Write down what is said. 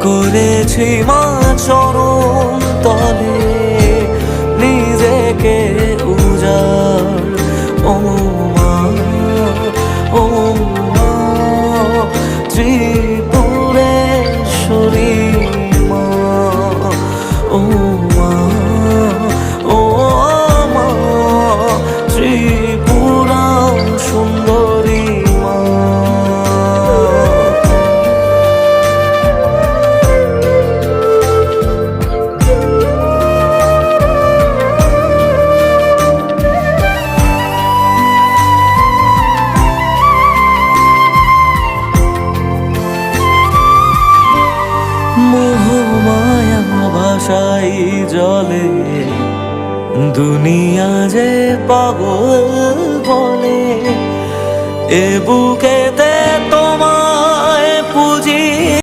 করেছি মা চরণ তলে নিজেকে উজাড়। ও মা, ও মা, ত্রিপুরেশ্বরী মা। ও মা, ও মা, ত্রিপুরা সুন্দরী মা। মোহমায়া ভাষাই জলে দুনিয়া যে পাগল বলে, এ বুকেতে